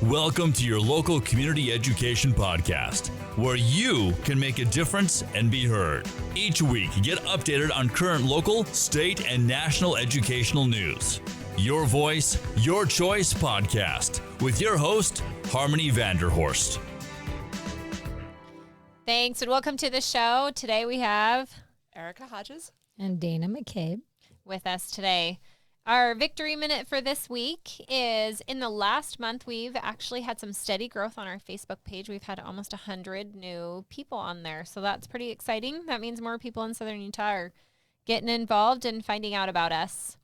Welcome to your local community education podcast, where you can make a difference and be heard. Each week, get updated on current local, state, and national educational news. Your Voice, Your Choice podcast with your host, Harmony Vanderhorst. Thanks, and welcome to the show. Today we have Erica Hodges and Dana McCabe with us today. Our victory minute for this week is in the last month, we've actually had some steady growth on our Facebook page. We've had almost 100 new people on there, so that's pretty exciting. That means more people in Southern Utah are getting involved and finding out about us.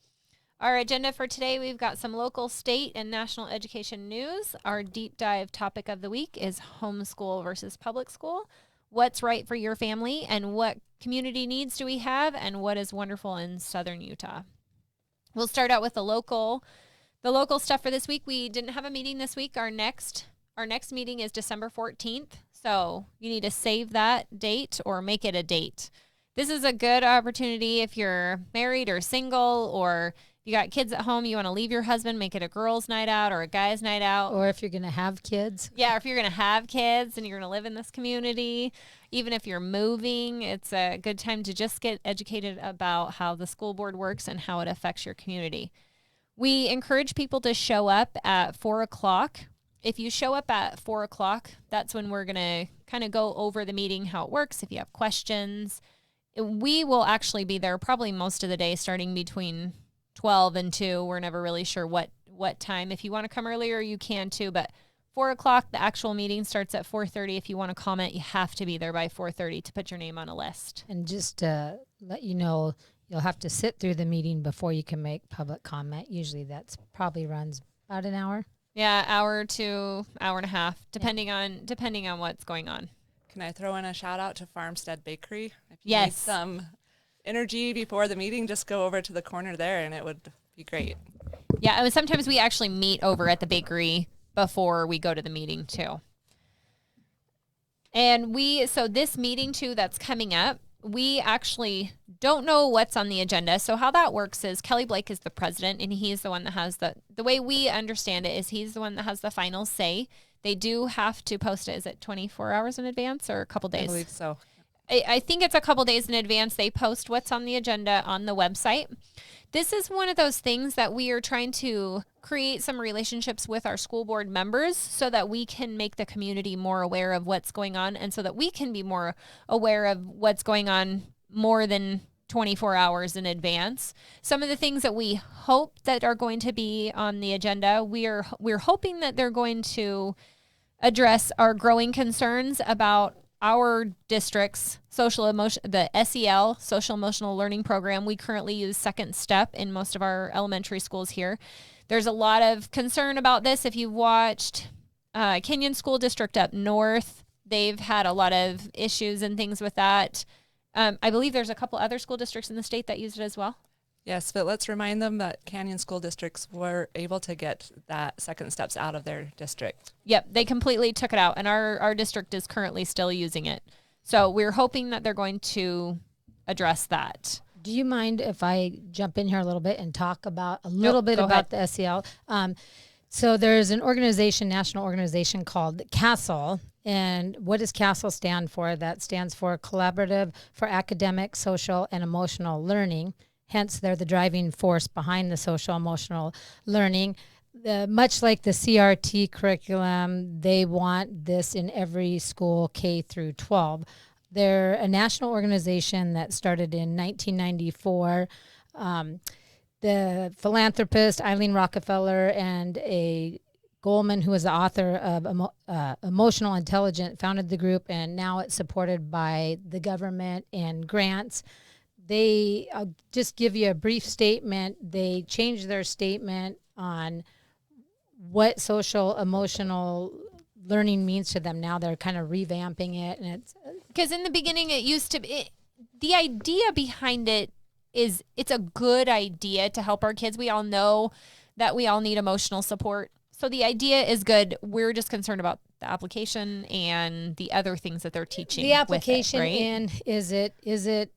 Our agenda for today, we've got some local, state, and national education news. Our deep dive topic of the week is homeschool versus public school. What's right for your family, and what community needs do we have, and what is wonderful in Southern Utah. We'll start out with the local stuff for this week. We didn't have a meeting this week. Our next meeting is December 14th. So you need to save that date or make it a date. This is a good opportunity if you're married or single, or if you got kids at home, you want to leave your husband, make it a girls' night out or a guys' night out. Or if you're going to have kids. Yeah, or if you're going to have kids and you're going to live in this community. Even if you're moving, it's a good time to just get educated about how the school board works and how it affects your community. We encourage people to show up at 4 o'clock. If you show up at 4 o'clock, that's when we're going to kind of go over the meeting, how it works. If you have questions, we will actually be there probably most of the day, starting between 12 and 2. We're never really sure what time. If you want to come earlier, you can too, but 4 o'clock, the actual meeting starts at 4:30. If you want to comment, you have to be there by 4:30 to put your name on a list. And just to let you know, you'll have to sit through the meeting before you can make public comment. Usually that's probably runs about an hour. Yeah, hour to hour and a half, depending on what's going on. Can I throw in a shout out to Farmstead Bakery? If you Yes. need some energy before the meeting, just go over to the corner there and it would be great. Yeah, and sometimes we actually meet over at the bakery before we go to the meeting too. And so this meeting too that's coming up, we actually don't know what's on the agenda. So how that works is Kelly Blake is the president, and he's the one that has the way we understand it is he's the one that has the final say. They do have to post it. Is it 24 hours in advance or a couple days? I believe so. I think it's a couple days in advance. They post what's on the agenda on the website. This is one of those things that we are trying to create some relationships with our school board members so that we can make the community more aware of what's going on, and so that we can be more aware of what's going on more than 24 hours in advance. Some of the things that we hope that are going to be on the agenda, we're hoping that they're going to address our growing concerns about our district's the SEL, social emotional learning program. We currently use Second Step in most of our elementary schools here. There's a lot of concern about this. If you've watched Kenyon School District up north, they've had a lot of issues and things with that. I believe there's a couple other school districts in the state that use it as well. Yes, but let's remind them that Canyon school districts were able to get that Second Steps out of their district. Yep, they completely took it out, and our district is currently still using it. So we're hoping that they're going to address that. Do you mind if I jump in here a little bit and talk about about the SEL? So there's an organization, national organization called CASEL. And what does CASEL stand for? That stands for Collaborative for Academic, Social, and Emotional Learning. Hence, they're the driving force behind the social emotional learning. Much like the CRT curriculum, they want this in every school K through 12. They're a national organization that started in 1994. The philanthropist Eileen Rockefeller and a Goldman, who is the author of Emotional Intelligence, founded the group, and now it's supported by the government and grants. I'll just give you a brief statement. They changed their statement on what social emotional learning means to them. Now they're kind of revamping it, and it's because in the beginning it used to be the idea behind it is it's a good idea to help our kids. We all know that we all need emotional support, so the idea is good. We're just concerned about the application and the other things that they're teaching. The application with it, right? and is it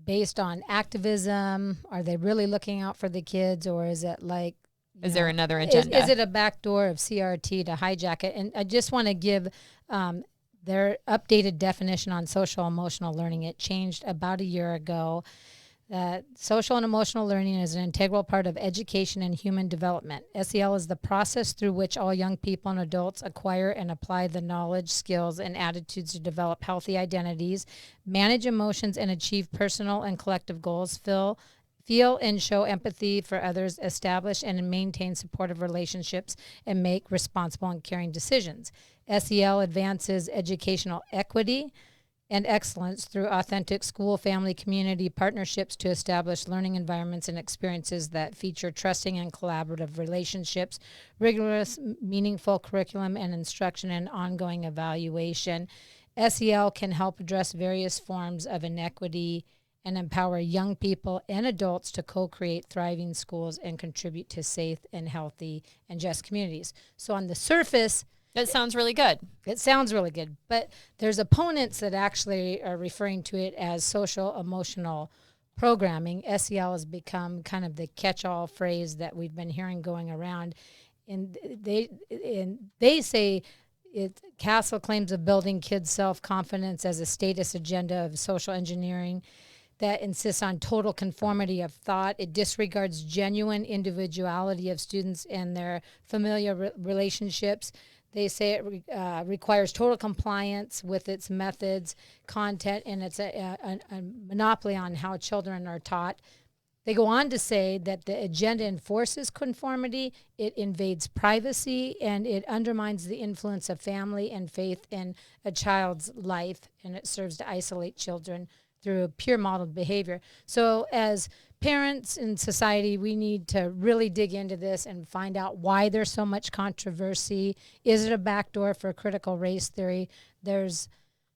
based on activism? Are they really looking out for the kids, or is it like Is there another agenda? Is it a backdoor of CRT to hijack it? And I just want to give their updated definition on social emotional learning. It changed about a year ago. Social and emotional learning is an integral part of education and human development. SEL is the process through which all young people and adults acquire and apply the knowledge, skills, and attitudes to develop healthy identities, manage emotions, and achieve personal and collective goals, feel and show empathy for others, establish and maintain supportive relationships, and make responsible and caring decisions. SEL advances educational equity and excellence through authentic school, family, community partnerships to establish learning environments and experiences that feature trusting and collaborative relationships, rigorous, meaningful curriculum and instruction, and ongoing evaluation. SEL can help address various forms of inequity and empower young people and adults to co-create thriving schools and contribute to safe and healthy and just communities. So on the surface, that sounds really good. It sounds really good, but there's opponents that actually are referring to it as social emotional programming. SEL has become kind of the catch-all phrase that we've been hearing going around, and they say Castle claims of building kids' self-confidence as a status agenda of social engineering that insists on total conformity of thought. It disregards genuine individuality of students and their familiar relationships. They say it requires total compliance with its methods, content, and it's a monopoly on how children are taught. They go on to say that the agenda enforces conformity, it invades privacy, and it undermines the influence of family and faith in a child's life, and it serves to isolate children through pure modeled behavior. So as parents in society, we need to really dig into this and find out why there's so much controversy. Is it a backdoor for critical race theory? There's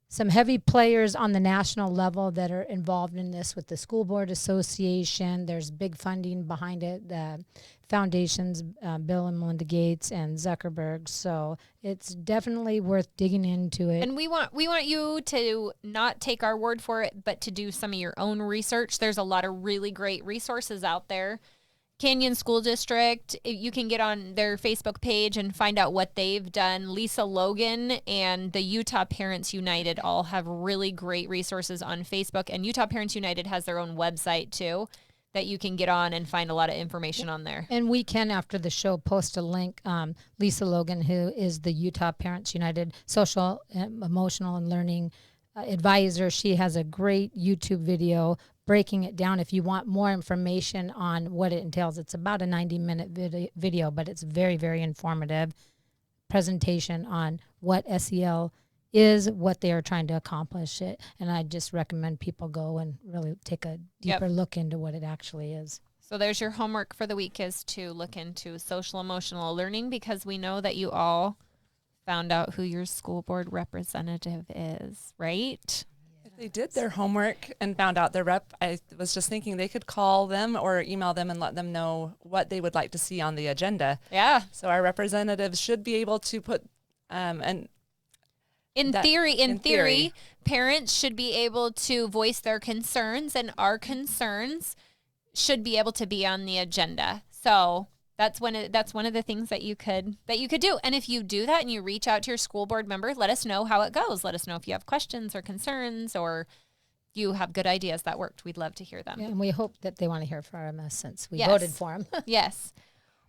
some heavy players on the national level that are involved in this with the School Board Association. There's big funding behind it, the foundations, Bill and Melinda Gates and Zuckerberg. So it's definitely worth digging into it. And we want you to not take our word for it, but to do some of your own research. There's a lot of really great resources out there. Canyon School District, you can get on their Facebook page and find out what they've done. Lisa Logan and the Utah Parents United all have really great resources on Facebook. And Utah Parents United has their own website too that you can get on and find a lot of information on there. And we can, after the show, post a link. Lisa Logan, who is the Utah Parents United Social, Emotional, and Learning Advisor, she has a great YouTube video breaking it down if you want more information on what it entails. It's about a 90-minute video, but it's very, very informative presentation on what SEL is, what they are trying to accomplish it. And I just recommend people go and really take a deeper look into what it actually is. So there's your homework for the week, is to look into social emotional learning, because we know that you all found out who your school board representative is, right? They did their homework and found out their rep. I was just thinking they could call them or email them and let them know what they would like to see on the agenda. Yeah. So our representatives should be able to put In theory, parents should be able to voice their concerns, and our concerns should be able to be on the agenda. So that's one of the things that you could do. And if you do that and you reach out to your school board member, let us know how it goes. Let us know if you have questions or concerns, or you have good ideas that worked. We'd love to hear them. Yeah, and we hope that they want to hear from us since we voted for them. Yes.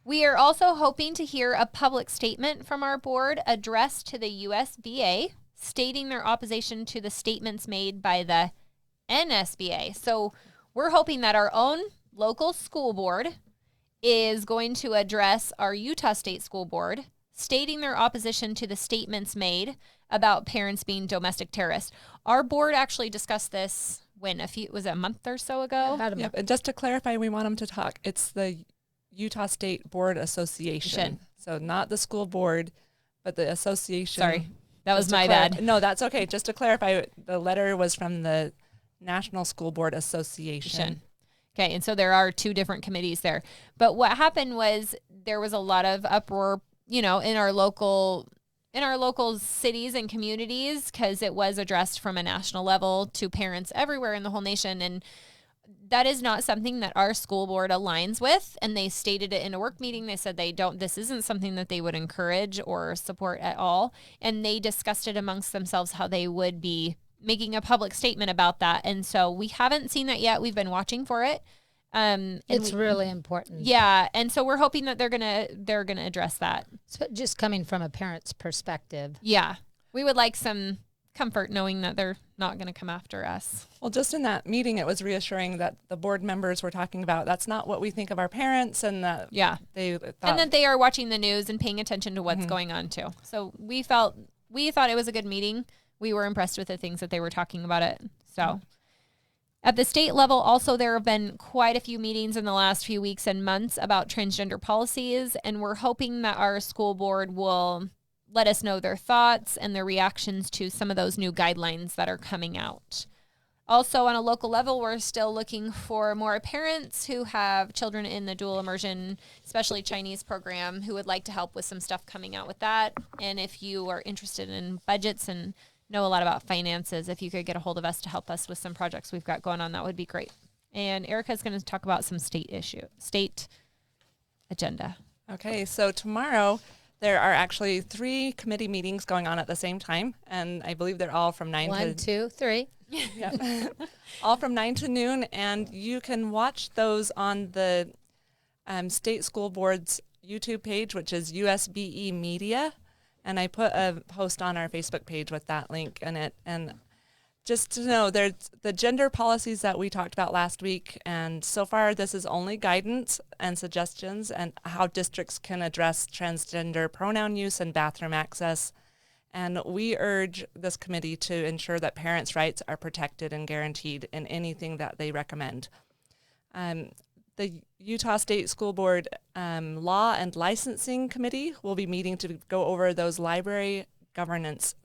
We are also hoping to hear a public statement from our board addressed to the USBA, stating their opposition to the statements made by the NSBA. So we're hoping that our own local school board is going to address our Utah State School Board, stating their opposition to the statements made about parents being domestic terrorists. Our board actually discussed this was it a month or so ago? About a month. And just to clarify, we want them to talk. It's the Utah State Board Association. So not the school board, but the association. Sorry, that was my bad. No, that's okay. Just to clarify, the letter was from the National School Board Association. Okay, and so there are two different committees there. But what happened was there was a lot of uproar, in our local cities and communities, because it was addressed from a national level to parents everywhere in the whole nation. And that is not something that our school board aligns with. And they stated it in a work meeting. They said this isn't something that they would encourage or support at all. And they discussed it amongst themselves how they would be making a public statement about that. And so we haven't seen that yet. We've been watching for it. It's really important. Yeah. And so we're hoping that they're going to address that. So just coming from a parent's perspective. Yeah. We would like some comfort knowing that they're not going to come after us. Well, just in that meeting, it was reassuring that the board members were talking about that's not what we think of our parents, and that they thought, and that they are watching the news and paying attention to what's going on too. So we thought it was a good meeting. We were impressed with the things that they were talking about it. So at the state level, also, there have been quite a few meetings in the last few weeks and months about transgender policies, and we're hoping that our school board will let us know their thoughts and their reactions to some of those new guidelines that are coming out. Also, on a local level, we're still looking for more parents who have children in the dual immersion, especially Chinese program, who would like to help with some stuff coming out with that. And if you are interested in budgets and know a lot about finances, if you could get a hold of us to help us with some projects we've got going on, that would be great. And Erica's going to talk about some state agenda. Okay, so tomorrow there are actually 3 committee meetings going on at the same time, and I believe they're all from 9 to... 1, 2, 3. Yeah. All from 9 to noon, and you can watch those on the state school board's YouTube page, which is USBE Media, and I put a post on our Facebook page with that link in it. And just to know, there's the gender policies that we talked about last week, and so far this is only guidance and suggestions and how districts can address transgender pronoun use and bathroom access. And we urge this committee to ensure that parents' rights are protected and guaranteed in anything that they recommend. The Utah State School Board Law and Licensing Committee will be meeting to go over those library governance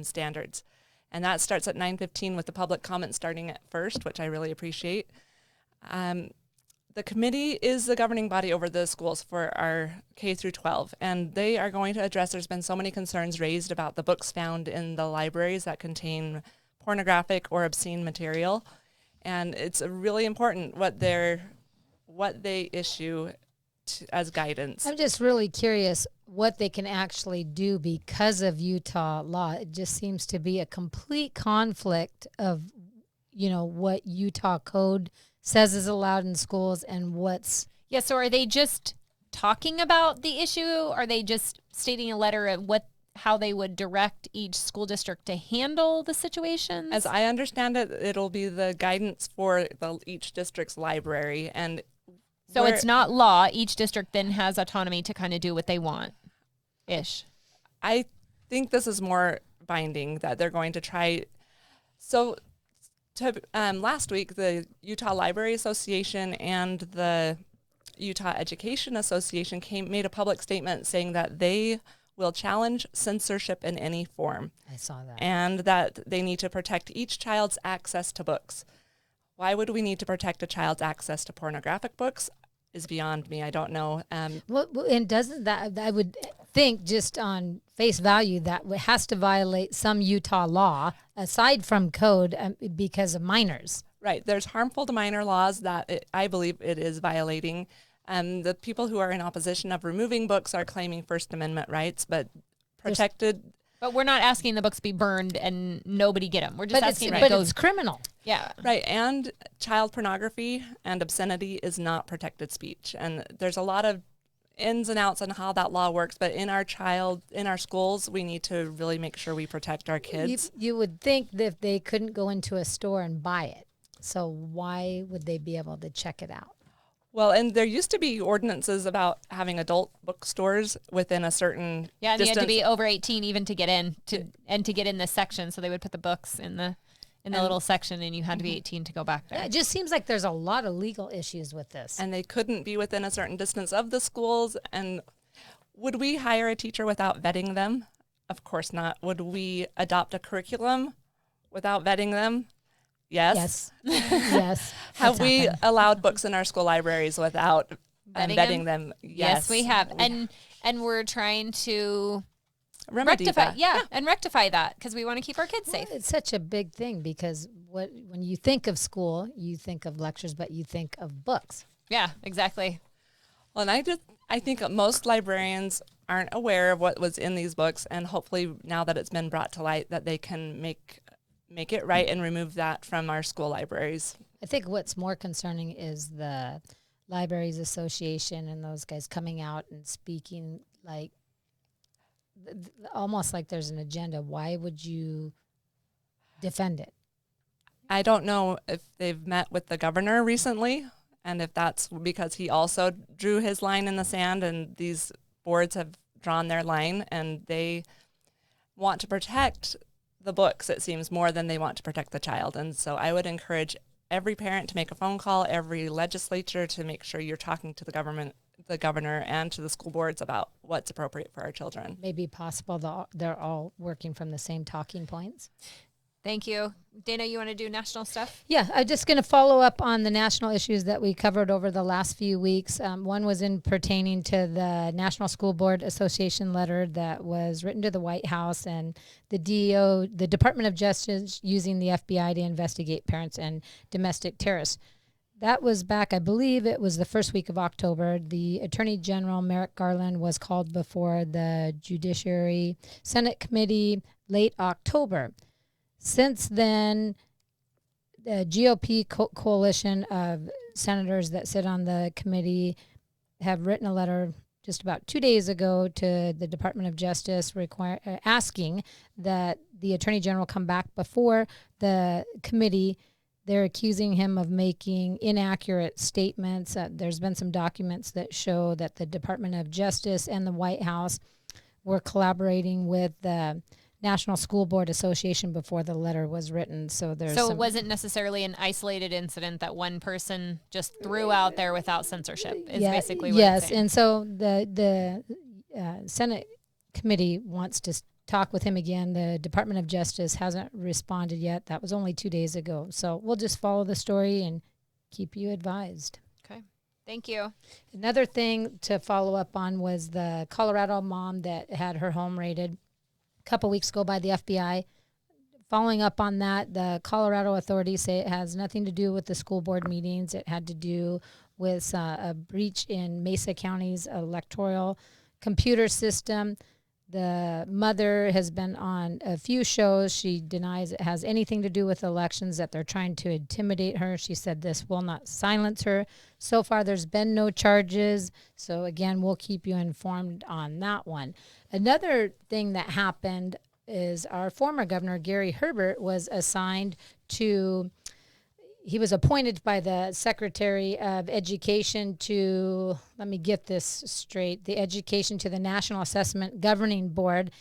standards. And that starts at 9:15 with the public comment starting at first, which I really appreciate. The committee is the governing body over the schools for our K through 12, and they are going to address, there's been so many concerns raised about the books found in the libraries that contain pornographic or obscene material. And it's really important what they issue as guidance. I'm just really curious what they can actually do because of Utah law. It just seems to be a complete conflict of, what Utah code says is allowed in schools and what's... Yeah, so are they just talking about the issue? Are they just stating a letter of how they would direct each school district to handle the situations? As I understand it, it'll be the guidance for each district's library. And so it's not law. Each district then has autonomy to kind of do what they want-ish. I think this is more binding, that they're going to try. So last week, the Utah Library Association and the Utah Education Association made a public statement saying that they will challenge censorship in any form. I saw that. And that they need to protect each child's access to books. Why would we need to protect a child's access to pornographic books is beyond me. I don't know. Well, and doesn't that, I would think just on face value, that has to violate some Utah law aside from code because of minors. Right. There's harmful to minor laws that I believe it is violating. The people who are in opposition of removing books are claiming First Amendment rights, but protected... But we're not asking the books be burned and nobody get them. We're just asking But it's criminal. Yeah. Right. And child pornography and obscenity is not protected speech. And there's a lot of ins and outs on how that law works. But in our schools, we need to really make sure we protect our kids. You would think that they couldn't go into a store and buy it. So why would they be able to check it out? Well, and there used to be ordinances about having adult bookstores within a certain and distance. You had to be over 18 even to get in to get in this section. So they would put the books in the little section, and you had to be 18 to go back there. It just seems like there's a lot of legal issues with this. And they couldn't be within a certain distance of the schools. And would we hire a teacher without vetting them? Of course not. Would we adopt a curriculum without vetting them? Yes. Yes. Have we allowed books in our school libraries without vetting them? Yes, we have. And we're trying to remedy that. And rectify that because we want to keep our kids safe. It's such a big thing because when you think of school, you think of lectures, but you think of books. Yeah, exactly. Well, and I think that most librarians aren't aware of what was in these books, and hopefully now that it's been brought to light that they can make it right and remove that from our school libraries. I think what's more concerning is the Libraries Association and those guys coming out and speaking like almost like there's an agenda. Why would you defend it? I don't know if they've met with the governor recently and if that's because he also drew his line in the sand and these boards have drawn their line and they want to protect the books, it seems, more than they want to protect the child. And so I would encourage every parent to make a phone call, every legislature to make sure you're talking to the governor and to the school boards about what's appropriate for our children. Maybe possible they're all working from the same talking points. Thank you. Dana, you want to do national stuff? Yeah, I'm just going to follow up on the national issues that we covered over the last few weeks. One was in pertaining to the National School Board Association letter that was written to the White House and the DO, the Department of Justice, using the FBI to investigate parents and domestic terrorists. That was back, I believe it was the first week of October. The Attorney General, Merrick Garland, was called before the Judiciary Senate Committee late October. Since then, the GOP coalition of senators that sit on the committee have written a letter just about 2 days ago to the Department of Justice asking that the Attorney General come back before the committee. They're accusing him of making inaccurate statements. There's been some documents that show that the Department of Justice and the White House were collaborating with the National School Board Association before the letter was written. So it wasn't necessarily an isolated incident that one person just threw out there without censorship is basically what it's saying. And so the Senate committee wants to talk with him again. The Department of Justice hasn't responded yet. That was only 2 days ago. So we'll just follow the story and keep you advised. Okay. Thank you. Another thing to follow up on was the Colorado mom that had her home raided couple weeks ago by the FBI. Following up on that, the Colorado authorities say it has nothing to do with the school board meetings. It had to do with a breach in Mesa County's electoral computer system. The mother has been on a few shows. She denies it has anything to do with elections, that they're trying to intimidate her. She said this will not silence her. So far, there's been no charges. So again, we'll keep you informed on that one. Another thing that happened is our former governor, Gary Herbert, was assigned to, he was appointed by the Secretary of Education to, let me get this straight, the Education to the National Assessment Governing Board.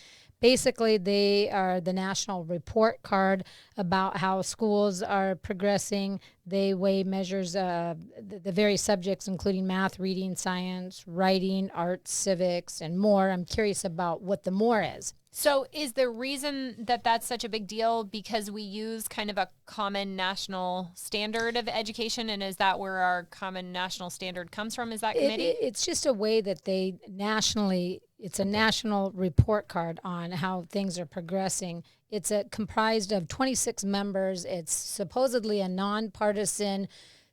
Basically, they are the national report card about how schools are progressing. They weigh measures, the various subjects, including math, reading, science, writing, arts, civics, and more. I'm curious about what the more is. So is the reason that that's such a big deal because we use kind of a common national standard of education, and is that where our common national standard comes from? Is that committee? It's just a way that they nationally, it's a national report card on how things are progressing. It's comprised of 26 members. It's supposedly a nonpartisan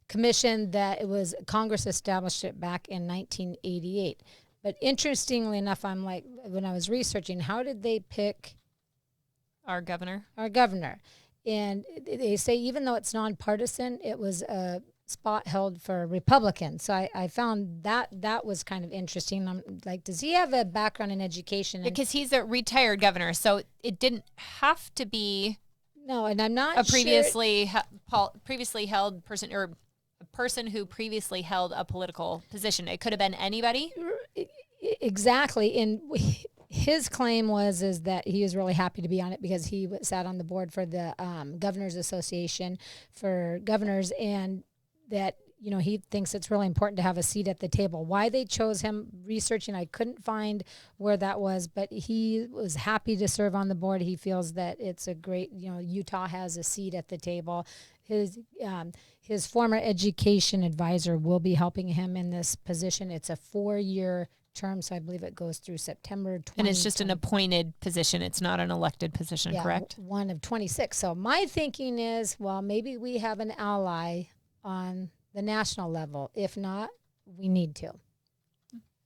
commission that Congress established it back in 1988. But interestingly enough, I'm like, when I was researching, how did they pick our governor? And they say even though it's nonpartisan, it was a spot held for Republicans. So I found that was kind of interesting. I'm like, does he have a background in education? Because he's a retired governor, so it didn't have to be. No, and I'm not a previously held person or a person who previously held a political position. It could have been anybody. Exactly. And his claim is that he was really happy to be on it because he sat on the board for the Governors Association for governors, and that, he thinks it's really important to have a seat at the table. Why they chose him, researching, I couldn't find where that was, but he was happy to serve on the board. He feels that it's a great, Utah has a seat at the table. His former education advisor will be helping him in this position. It's a 4-year term, so I believe it goes through September 2020. And it's just an appointed position. It's not an elected position, correct? One of 26. So my thinking is, well, maybe we have an ally on the national level. If not, we need to.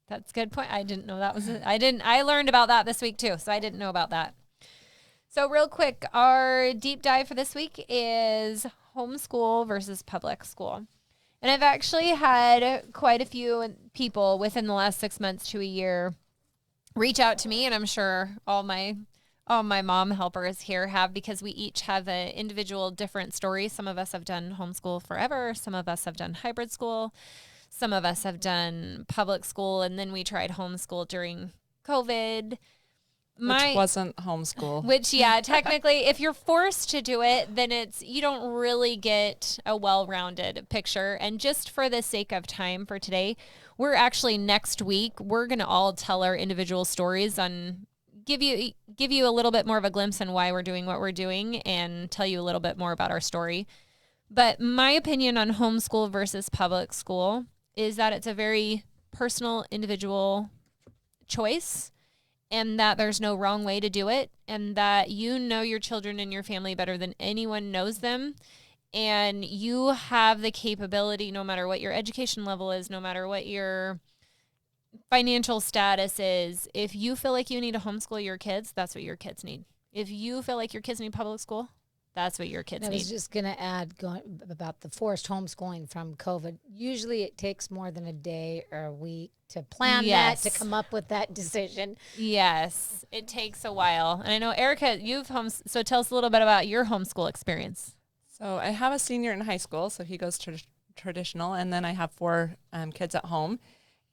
That's a good point. I didn't know that was it. I learned about that this week too, so I didn't know about that. So real quick, our deep dive for this week is homeschool versus public school. And I've actually had quite a few people within the last 6 months to a year reach out to me, and I'm sure all my mom helpers here have, because we each have an individual different story. Some of us have done homeschool forever. Some of us have done hybrid school. Some of us have done public school, and then we tried homeschool during COVID. Which wasn't homeschool. Which, yeah, technically, if you're forced to do it, then you don't really get a well-rounded picture. And just for the sake of time for today, we're actually next week, we're going to all tell our individual stories on give you a little bit more of a glimpse on why we're doing what we're doing and tell you a little bit more about our story. But my opinion on homeschool versus public school is that it's a very personal, individual choice, and that there's no wrong way to do it, and that you know your children and your family better than anyone knows them. And you have the capability, no matter what your education level is, no matter what your financial status is, if you feel like you need to homeschool your kids, that's what your kids need. If you feel like your kids need public school, that's what your kids need. I was just going to add about the forced homeschooling from COVID. Usually it takes more than a day or a week to plan that, to come up with that decision. Yes, it takes a while. And I know, Erica, so tell us a little bit about your homeschool experience. So I have a senior in high school, so he goes traditional, and then I have 4 kids at home.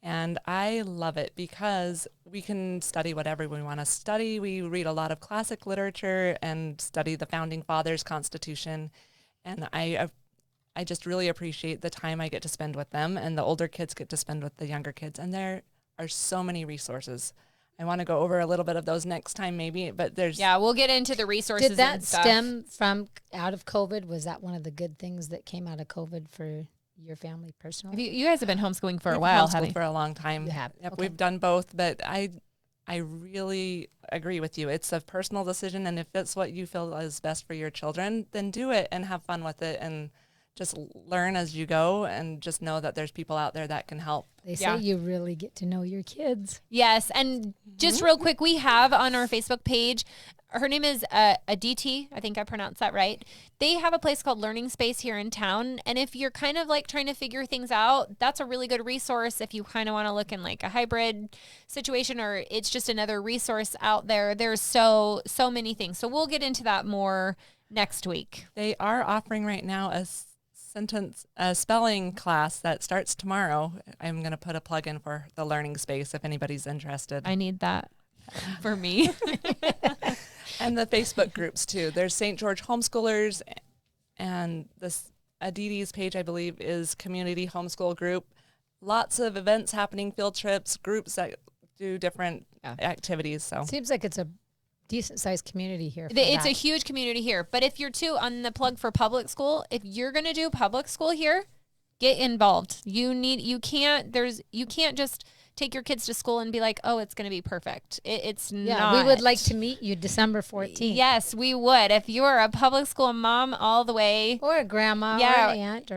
And I love it because we can study whatever we want to study. We read a lot of classic literature and study the Founding Fathers' Constitution. And I just really appreciate the time I get to spend with them, and the older kids get to spend with the younger kids. And there are so many resources. I want to go over a little bit of those next time maybe, but we'll get into the resources. Did that and stuff. stem from out of COVID? Was that one of the good things that came out of COVID for your family personally? You guys have been homeschooling for a while, haven't you? For a long time. You have. Yep, Okay. we've done both, but I really agree with you. It's a personal decision, and if it's what you feel is best for your children, then do it and have fun with it, and just learn as you go, and just know that there's people out there that can help. They say you really get to know your kids. Yes, and just real quick, we have on our Facebook page, her name is Aditi, I think I pronounced that right. They have a place called Learning Space here in town, and if you're kind of like trying to figure things out, that's a really good resource if you kind of want to look in like a hybrid situation, or it's just another resource out there. There's so many things. So we'll get into that more next week. They are offering right now a spelling class that starts tomorrow. I'm going to put a plug in for the Learning Space if anybody's interested. I need that for me. And the Facebook groups too. There's St. George Homeschoolers, and this Aditi's page, I believe, is Community Homeschool Group. Lots of events happening, field trips, groups that do different activities. So Seems like it's a decent sized community here. It's a huge community here. But if you're on the plug for public school, if you're going to do public school here, get involved. You can't just take your kids to school and be like, oh, it's going to be perfect. It's not. We would like to meet you December 14th. Yes, we would. If you're a public school mom all the way. Or a grandma or an aunt.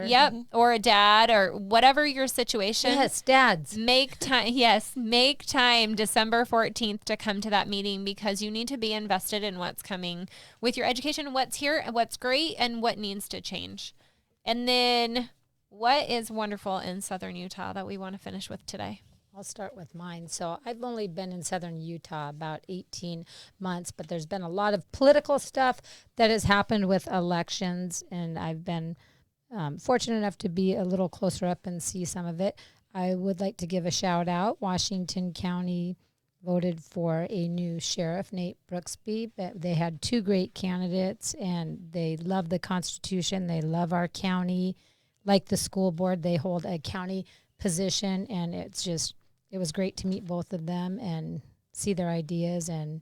Or a dad or whatever your situation. Yes, dads. Make time December 14th to come to that meeting, because you need to be invested in what's coming with your education, what's here, what's great, and what needs to change. And then what is wonderful in Southern Utah that we want to finish with today? I'll start with mine. So I've only been in Southern Utah about 18 months, but there's been a lot of political stuff that has happened with elections, and I've been fortunate enough to be a little closer up and see some of it. I would like to give a shout out. Washington County voted for a new sheriff, Nate Brooksby. They had 2 great candidates, and they love the Constitution. They love our county. Like the school board, they hold a county position, and it was great to meet both of them and see their ideas. And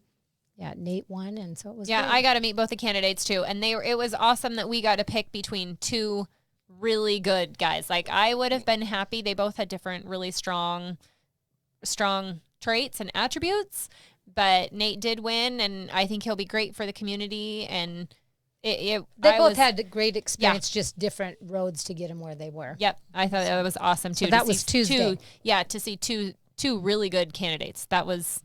Nate won, and so it was great. I got to meet both the candidates too, and it was awesome that we got to pick between 2 really good guys. Like, I would have been happy. They both had different really strong strong traits and attributes, but Nate did win, and I think he'll be great for the community. And they both had great experience, just different roads to get them where they were. Yep, I thought that was awesome too. So that was Tuesday. To see two really good candidates. That was.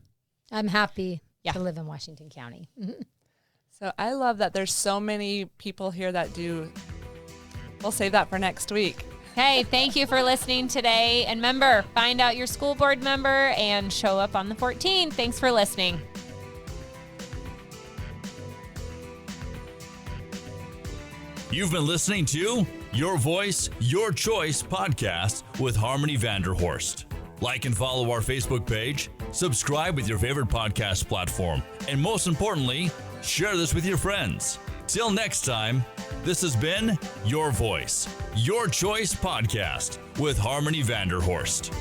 I'm happy to live in Washington County. So I love that there's so many people here that do. We'll save that for next week. Hey, thank you for listening today. And remember, find out your school board member and show up on the 14th. Thanks for listening. You've been listening to Your Voice, Your Choice podcast with Harmony Vanderhorst. Like and follow our Facebook page, subscribe with your favorite podcast platform, and most importantly, share this with your friends. Till next time, this has been Your Voice, Your Choice podcast with Harmony Vanderhorst.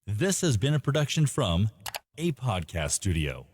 This has been a production from a podcast studio.